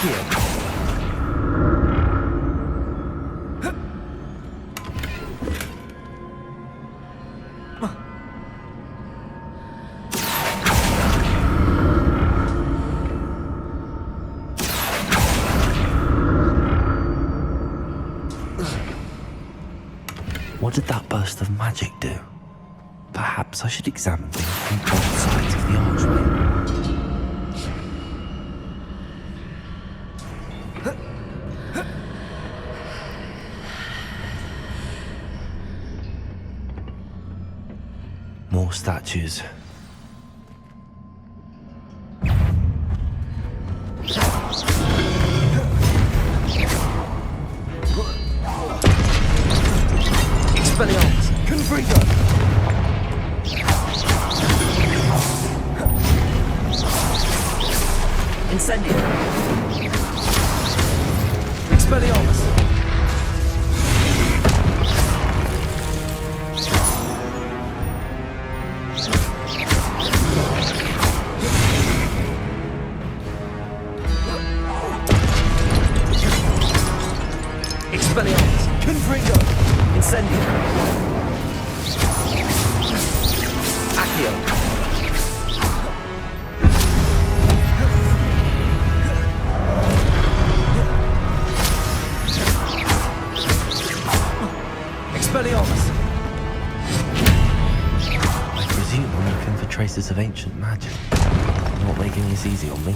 Accio. What did that burst of magic do? Perhaps I should examine things from both sides of the archway. More statues. Expelliarmus! Confringo! Incendio! Expelliarmus! Expelliarmus! Confringo! Incendio! Accio! Expelliarmus! I presume I'm looking for traces of ancient magic. Not making this easy on me.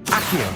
Accio!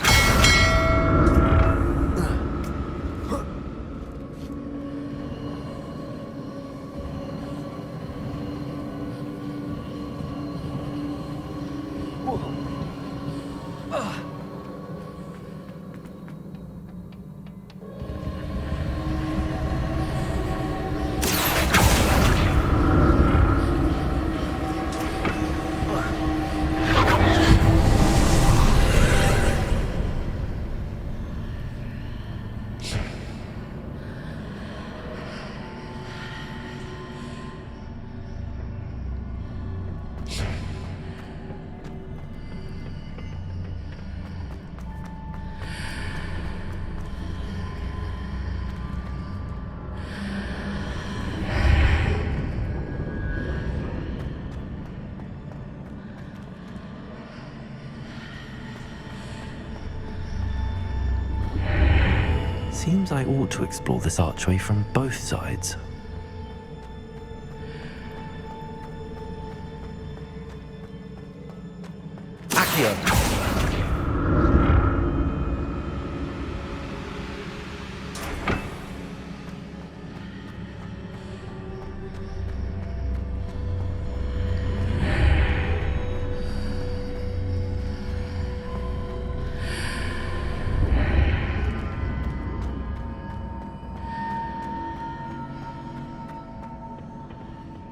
Seems I ought to explore this archway from both sides. Accio!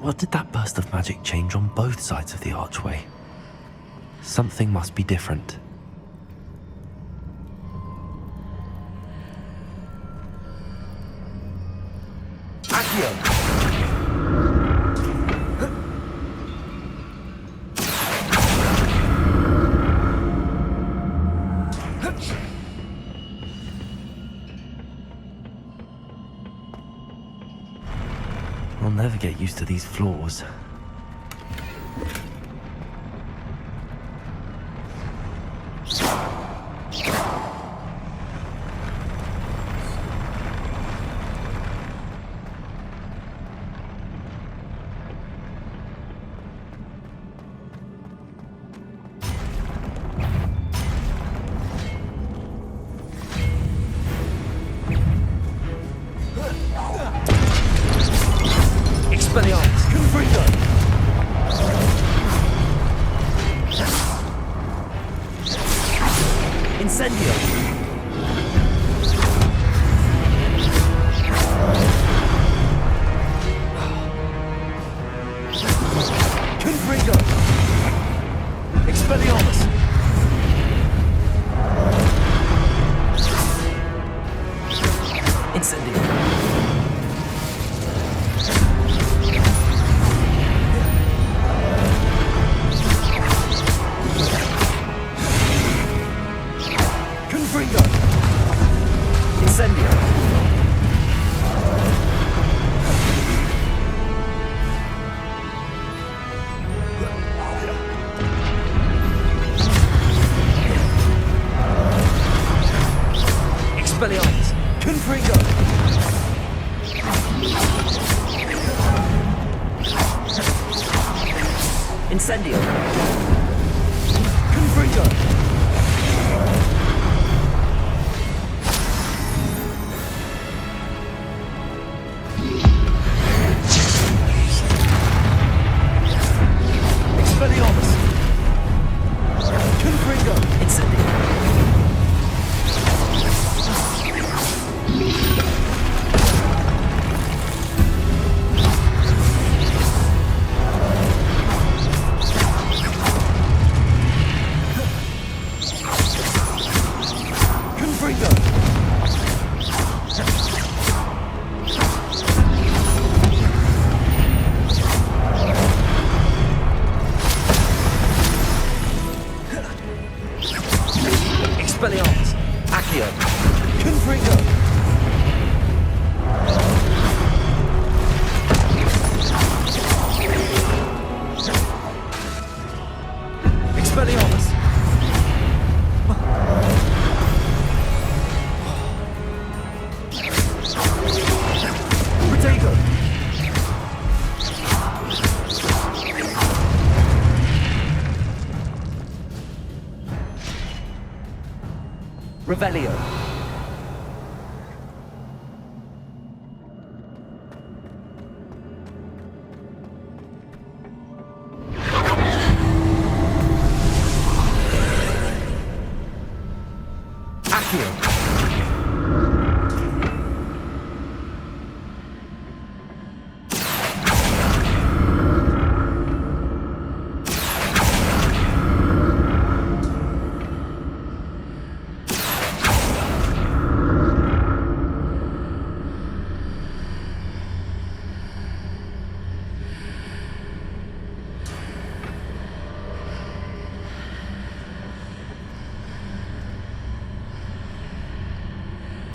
What did that burst of magic change on both sides of the archway? Something must be different. Accio! I'll never get used to these floors. Expelliarmus! Confringo! Incendio! Confringo! Incendio! Expelliarmus! Confringo! Incendio! Confringo! Expelliarmus! Confringo! Incendio! Confringo! Expelliarmus! Accio! Confringo! Expelliarmus! Protego! Revelio! Accio!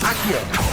Accio!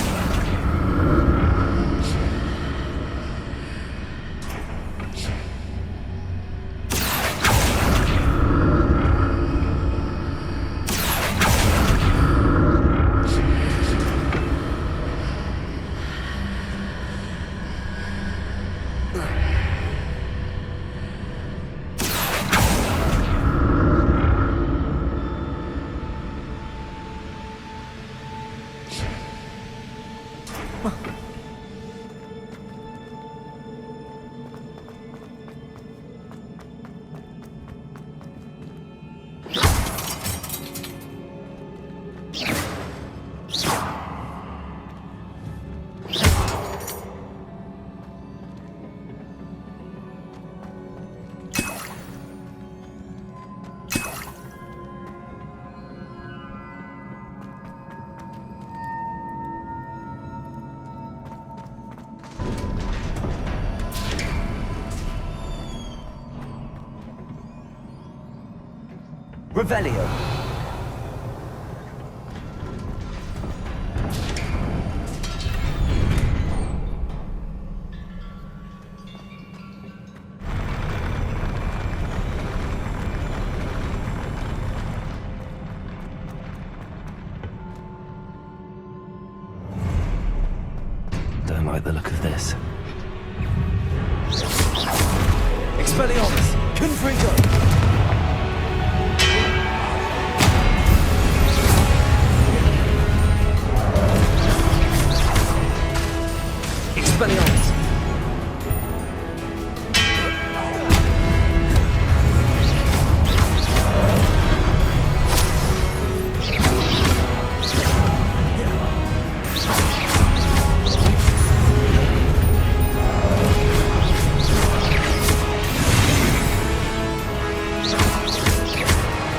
Revelio! Don't like the look of this. Expelliarmus! Confringo! Expelliarmus!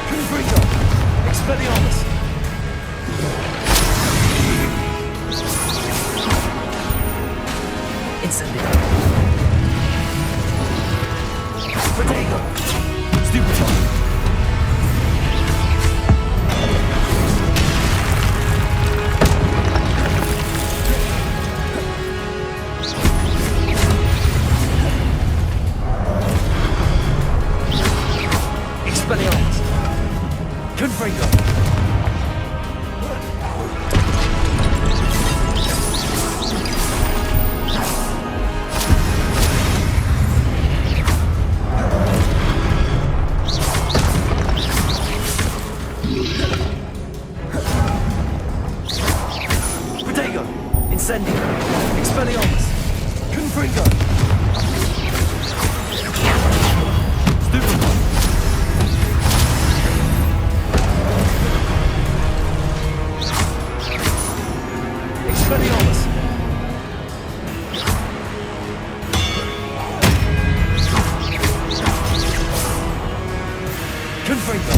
Confringo! Expelliarmus! Incendio! Protego! Stupefy! Confringo. Protego. Incendio. Expelliarmus. Confringo. Stupefy. Expelliarmus. Confringo.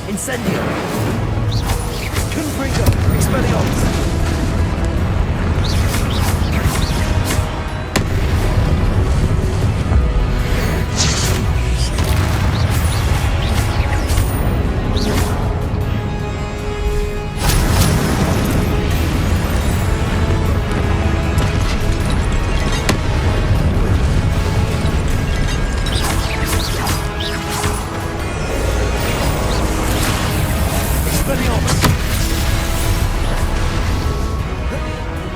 Incendio. Confringo. Expelliarmus. Expelliarmus.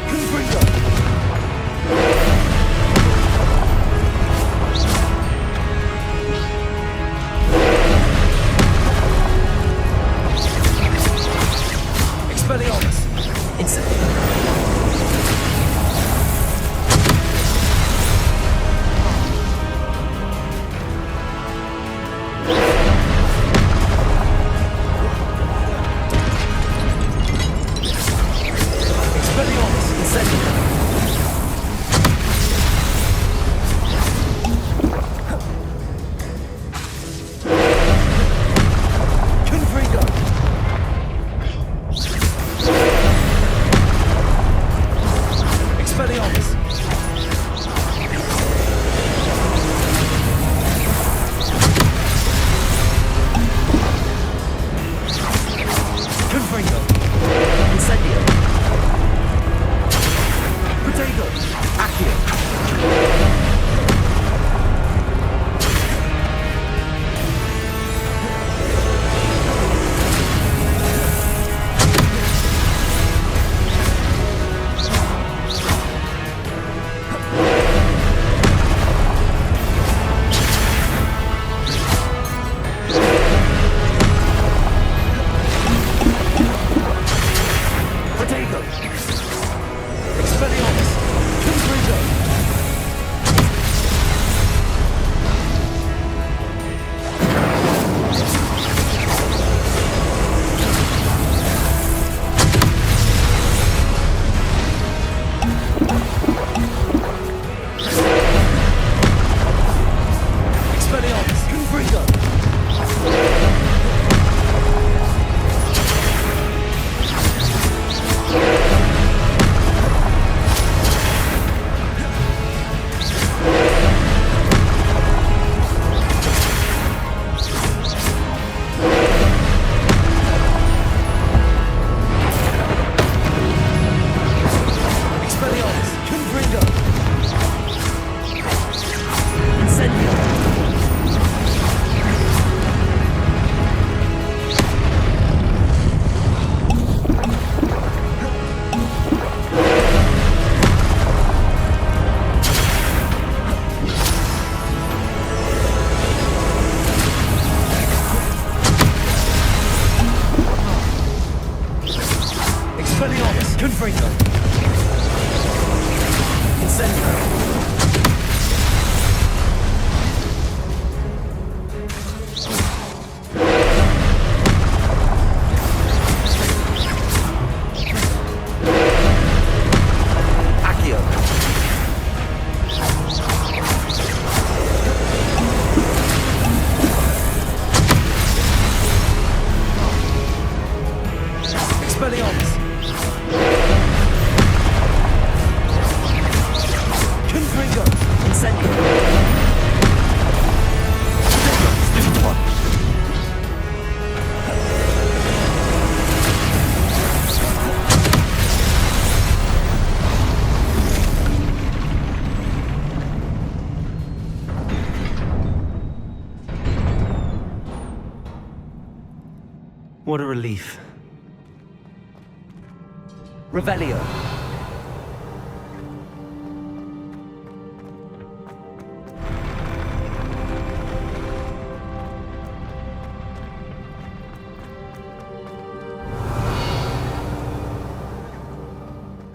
Confringo. Expelliarmus. Incendio. Expelliarmus. Incendio. Confringo. Expelliarmus. Confringo. Incendio. Protego. Accio. Protego. Expelliarmus. Confringo. Expelliarmus. Confringo. Expelliarmus. Confringo. Incendio. Expelliarmus. Confringo. Incendio. Accio. Expelliarmus. Confringo. Incendio. Stupefy. What a relief. Revelio.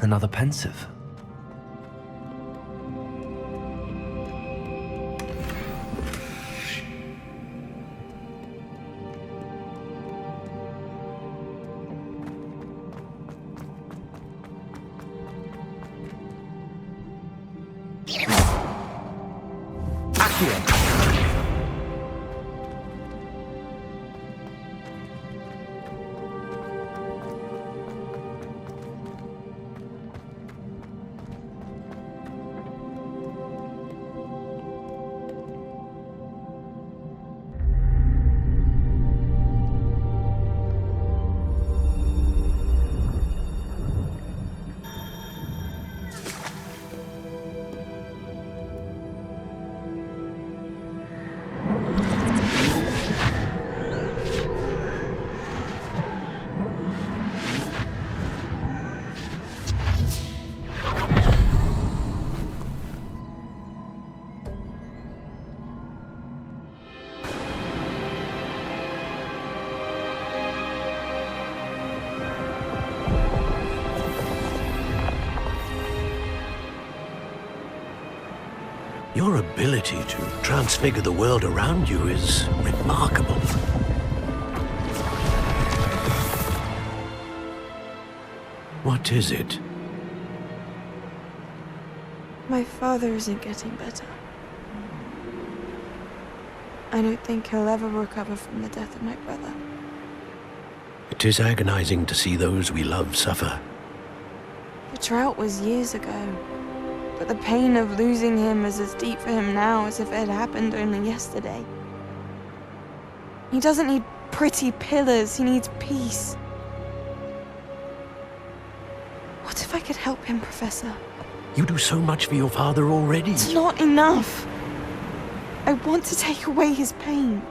Another pensive. Accio. Your ability to transfigure the world around you is remarkable. What is it? My father isn't getting better. I don't think he'll ever recover from the death of my brother. It is agonizing to see those we love suffer. The drought was years ago, but the pain of losing him is as deep for him now as if it had happened only yesterday. He doesn't need pretty pillars, he needs peace. What if I could help him, Professor? You do so much for your father already. It's not enough. I want to take away his pain.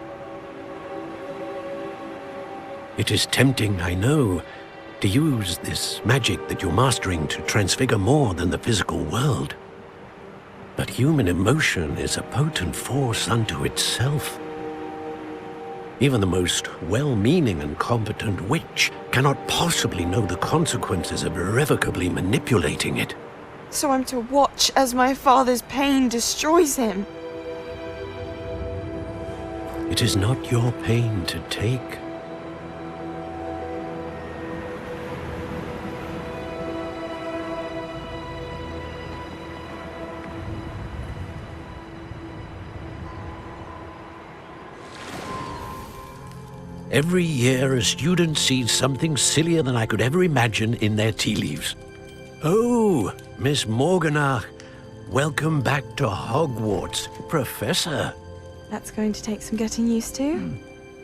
It is tempting, I know, to use this magic that you're mastering to transfigure more than the physical world. But human emotion is a potent force unto itself. Even the most well-meaning and competent witch cannot possibly know the consequences of irrevocably manipulating it. So I'm to watch as my father's pain destroys him. It is not your pain to take. Every year, a student sees something sillier than I could ever imagine in their tea leaves. Oh, Miss Morganach, welcome back to Hogwarts, Professor. That's going to take some getting used to.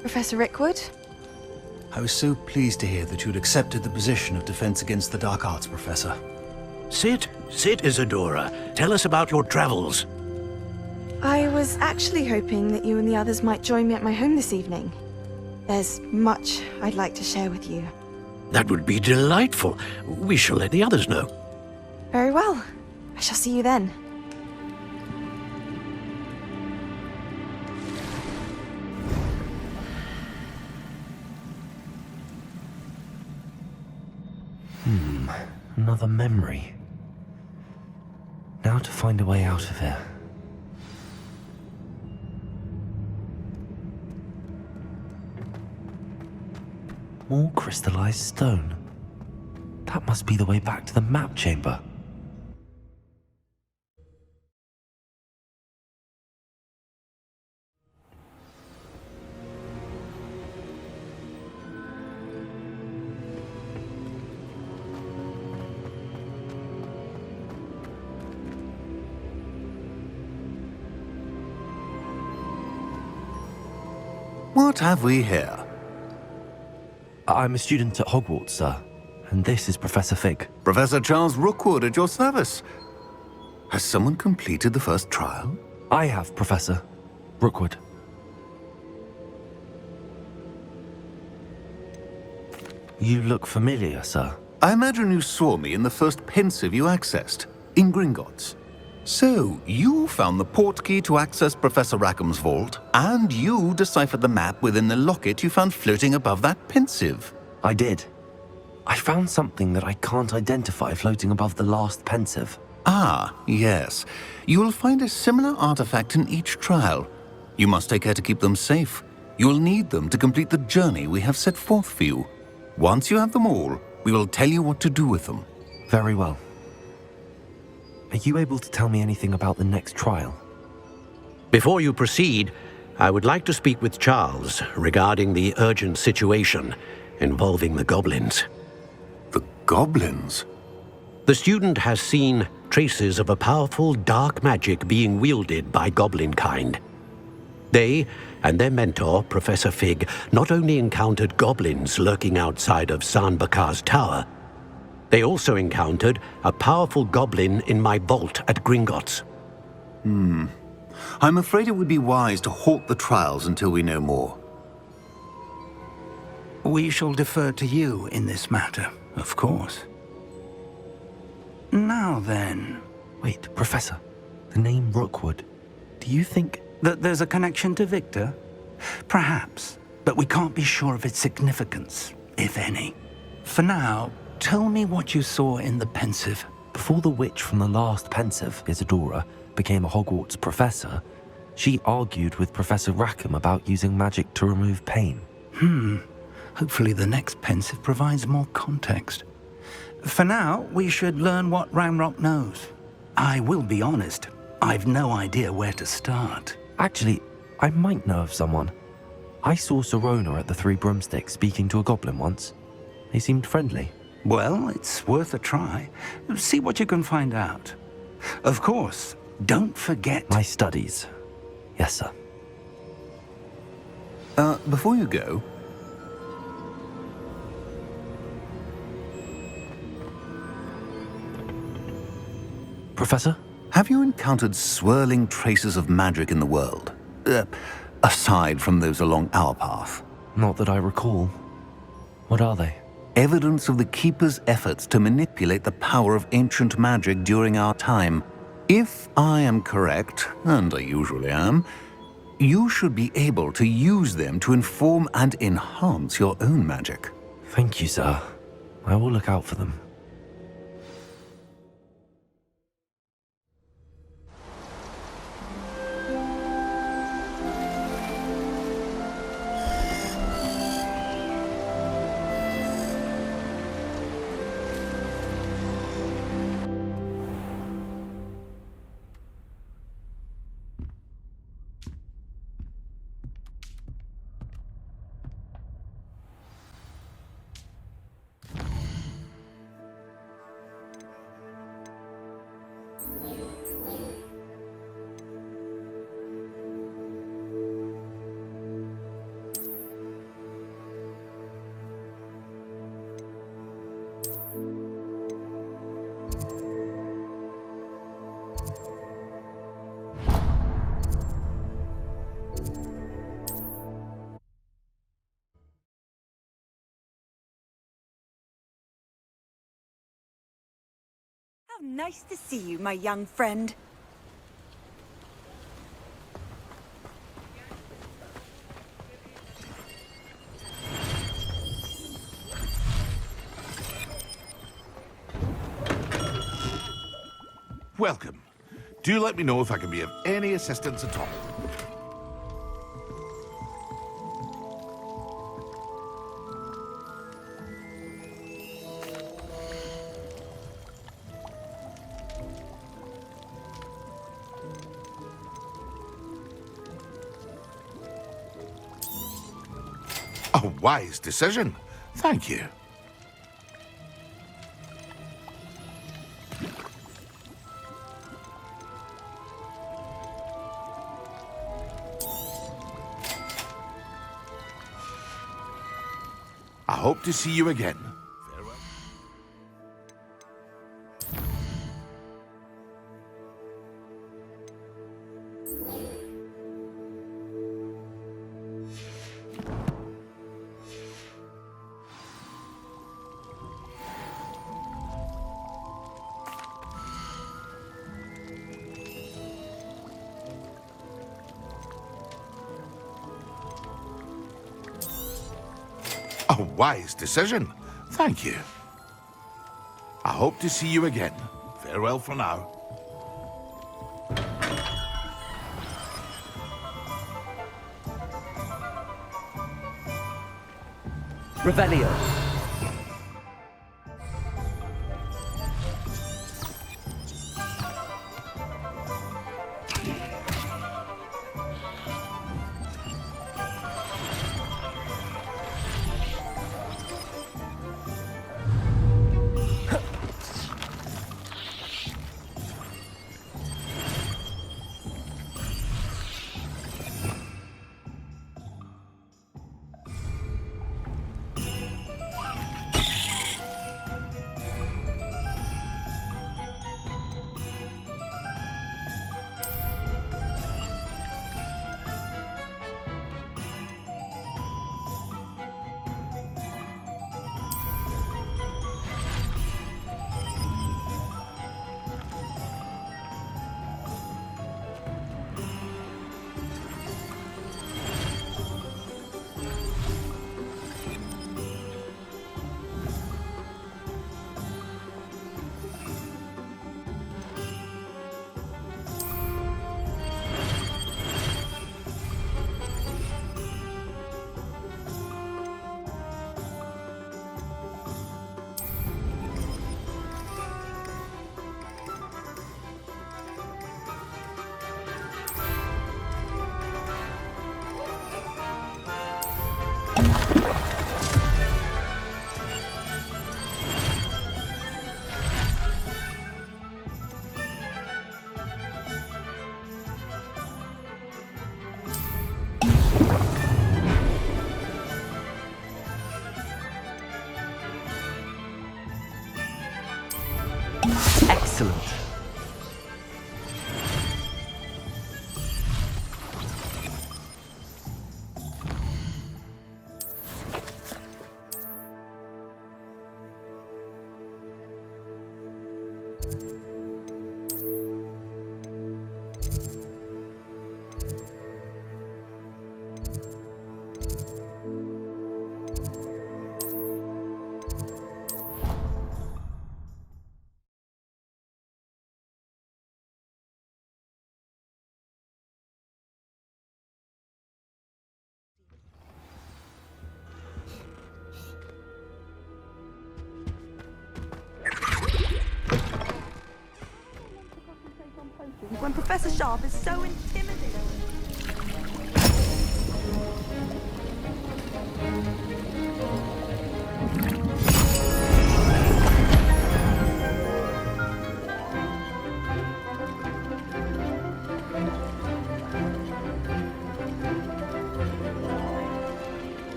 Professor Rickwood? I was so pleased to hear that you'd accepted the position of Defense Against the Dark Arts, Professor. Sit, Isadora. Tell us about your travels. I was actually hoping that you and the others might join me at my home this evening. There's much I'd like to share with you. That would be delightful. We shall let the others know. Very well. I shall see you then. Another memory. Now to find a way out of here. More crystallized stone. That must be the way back to the map chamber. What have we here? I'm a student at Hogwarts, sir. And this is Professor Fig. Professor Charles Rookwood at your service. Has someone completed the first trial? I have, Professor Rookwood. You look familiar, sir. I imagine you saw me in the first pensive you accessed, in Gringotts. So, you found the portkey to access Professor Rackham's vault, and you deciphered the map within the locket you found floating above that pensive. I did. I found something that I can't identify floating above the last pensive. Ah, yes. You will find a similar artifact in each trial. You must take care to keep them safe. You will need them to complete the journey we have set forth for you. Once you have them all, we will tell you what to do with them. Very well. Are you able to tell me anything about the next trial? Before you proceed, I would like to speak with Charles regarding the urgent situation involving the goblins. The goblins? The student has seen traces of a powerful dark magic being wielded by goblin kind. They and their mentor, Professor Fig, not only encountered goblins lurking outside of San Bakar's tower, they also encountered a powerful goblin in my vault at Gringotts. I'm afraid it would be wise to halt the trials until we know more. We shall defer to you in this matter, of course. Now then, Wait, Professor. The name Rookwood. Do you think... that there's a connection to Victor? Perhaps, but we can't be sure of its significance, if any. For now, tell me what you saw in the pensive. Before the witch from the last pensive, Isadora, became a Hogwarts professor, she argued with Professor Rackham about using magic to remove pain. Hopefully the next pensive provides more context. For now, we should learn what Ranrock knows. I will be honest, I've no idea where to start. Actually, I might know of someone. I saw Serona at the Three Broomsticks speaking to a goblin once. They seemed friendly. Well, it's worth a try. See what you can find out. Of course, don't forget... My studies. Yes, sir. Before you go... Professor? Have you encountered swirling traces of magic in the world? Aside from those along our path? Not that I recall. What are they? Evidence of the Keeper's efforts to manipulate the power of ancient magic during our time. If I am correct, and I usually am, you should be able to use them to inform and enhance your own magic. Thank you, sir. I will look out for them. How nice to see you, my young friend. Welcome. Do let me know if I can be of any assistance at all. A wise decision. Thank you. I hope to see you again. Farewell. A wise decision. Thank you. I hope to see you again. Farewell for now. Revelio. Excellent. When Professor Sharp is so intimidating.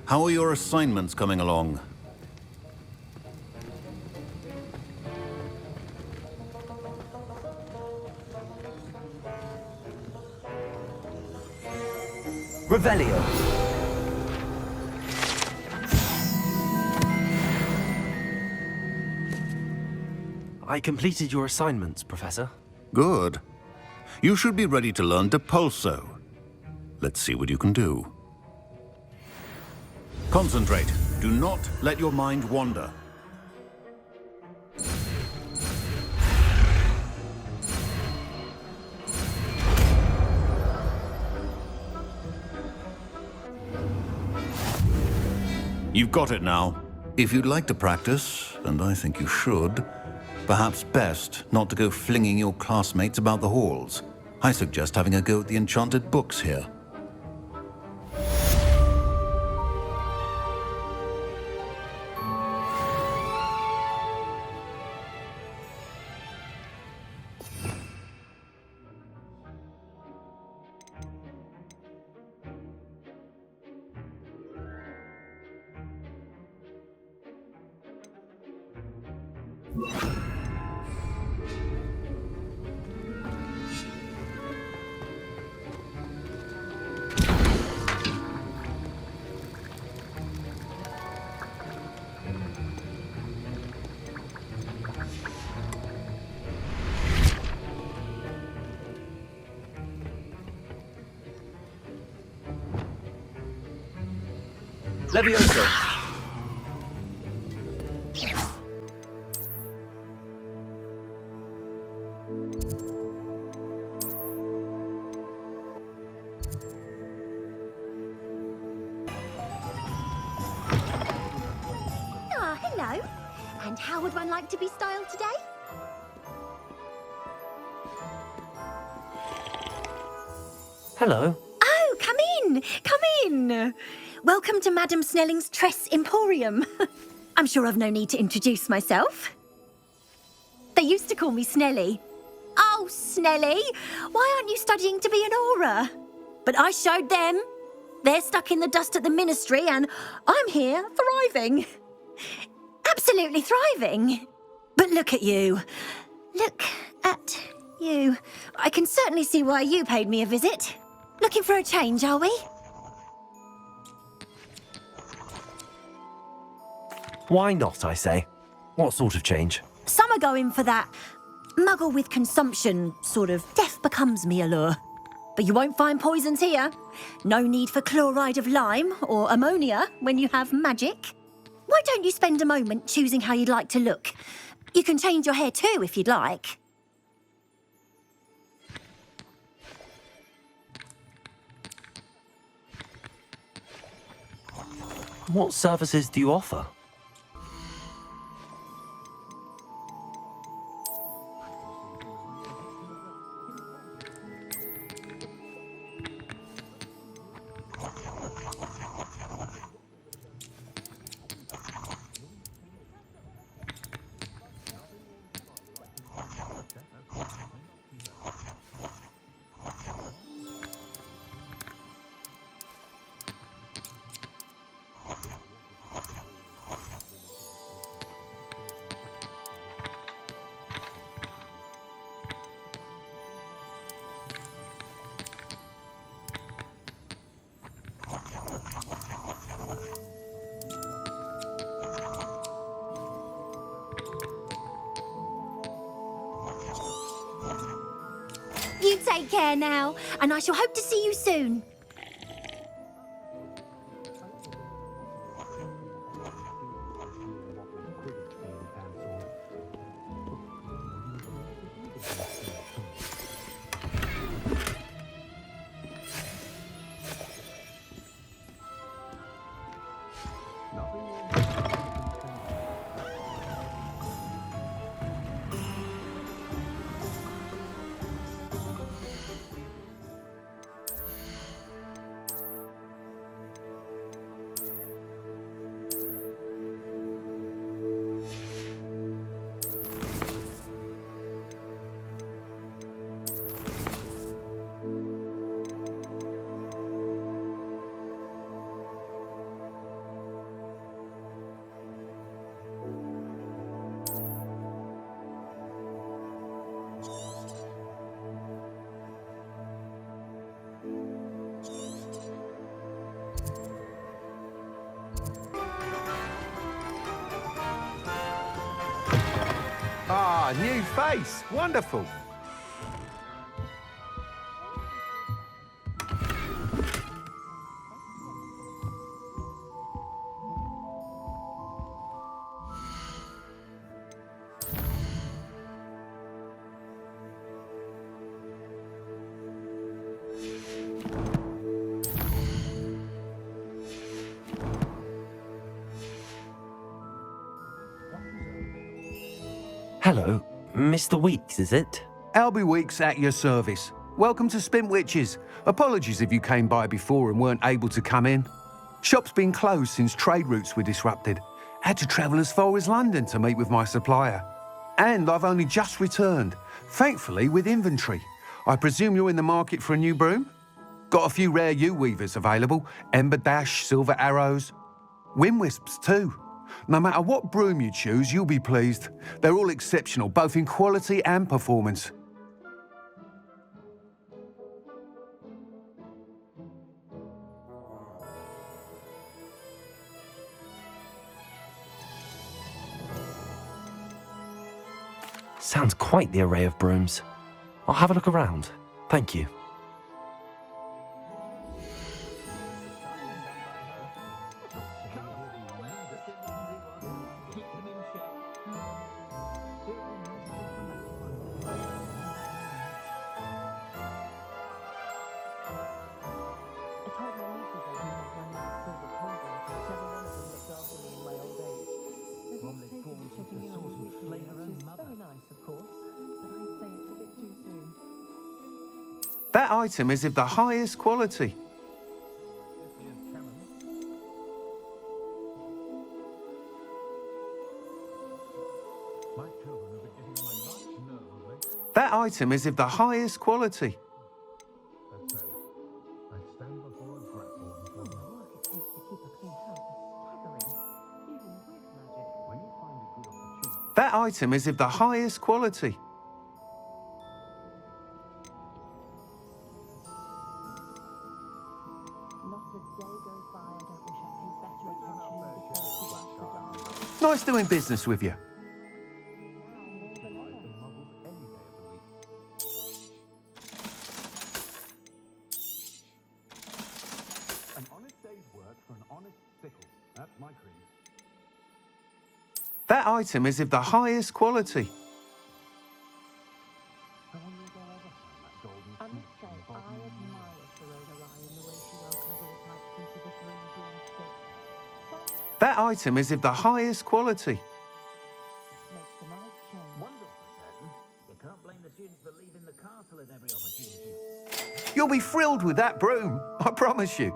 How are your assignments coming along? Revelio. I completed your assignments, Professor. Good. You should be ready to learn Depulso. Let's see what you can do. Concentrate. Do not let your mind wander. You've got it now. If you'd like to practice, and I think you should, perhaps best not to go flinging your classmates about the halls. I suggest having a go at the enchanted books here. Levioso. Ah, hello. And how would one like to be styled today? Hello. Oh, come in, come in. Welcome to Madame Snelling's Tress Emporium. I'm sure I've no need to introduce myself. They used to call me Snelly. Oh, Snelly, why aren't you studying to be an aura? But I showed them. They're stuck in the dust at the ministry and I'm here thriving. Absolutely thriving. But look at you. Look at you. I can certainly see why you paid me a visit. Looking for a change, are we? Why not, I say? What sort of change? Some are going for that muggle with consumption, sort of death becomes me allure. But you won't find poisons here. No need for chloride of lime or ammonia when you have magic. Why don't you spend a moment choosing how you'd like to look? You can change your hair too if you'd like. What services do you offer? You take care now, and I shall hope to see you soon. Ah, new face. Wonderful. Hello, Mr. Weeks, is it? Albie Weeks at your service. Welcome to Spintwitches. Apologies if you came by before and weren't able to come in. Shop's been closed since trade routes were disrupted. Had to travel as far as London to meet with my supplier. And I've only just returned, thankfully with inventory. I presume you're in the market for a new broom? Got a few rare U-weavers available, Ember Dash, Silver Arrows, Wind Wisps too. No matter what broom you choose, you'll be pleased. They're all exceptional, both in quality and performance. Sounds quite the array of brooms. I'll have a look around. Thank you. That item is of the highest quality. That item is of the highest quality. That item is of the highest quality. Nice doing business with you. An honest day's work for an honest sickle. That's my creed. That item is of the highest quality. That item is of the highest quality. You'll be thrilled with that broom, I promise you.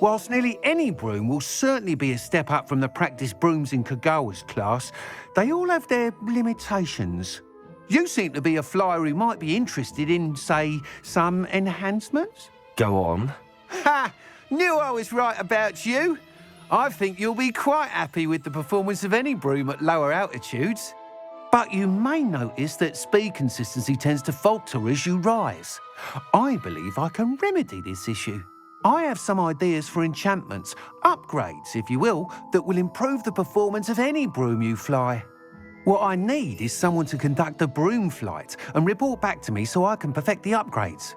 Whilst nearly any broom will certainly be a step up from the practice brooms in Kagawa's class, they all have their limitations. You seem to be a flyer who might be interested in, say, some enhancements? Go on. Ha! Knew I was right about you. I think you'll be quite happy with the performance of any broom at lower altitudes. But you may notice that speed consistency tends to falter as you rise. I believe I can remedy this issue. I have some ideas for enchantments, upgrades, if you will, that will improve the performance of any broom you fly. What I need is someone to conduct a broom flight and report back to me so I can perfect the upgrades.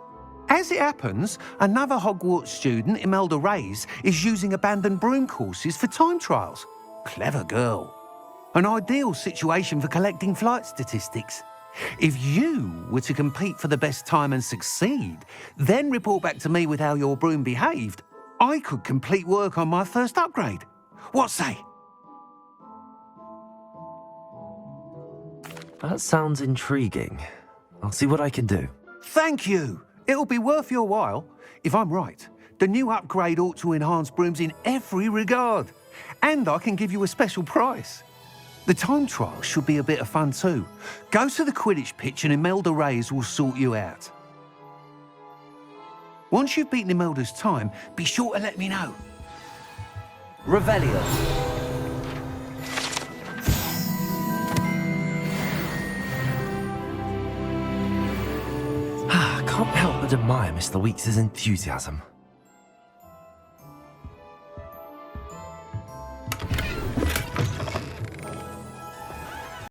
As it happens, another Hogwarts student, Imelda Reyes, is using abandoned broom courses for time trials. Clever girl. An ideal situation for collecting flight statistics. If you were to compete for the best time and succeed, then report back to me with how your broom behaved, I could complete work on my first upgrade. What say? That sounds intriguing. I'll see what I can do. Thank you. It'll be worth your while. If I'm right, the new upgrade ought to enhance brooms in every regard. And I can give you a special price. The time trial should be a bit of fun too. Go to the Quidditch pitch and Imelda Reyes will sort you out. Once you've beaten Imelda's time, be sure to let me know. Revelio. I can't help but admire Mr. Weeks' enthusiasm.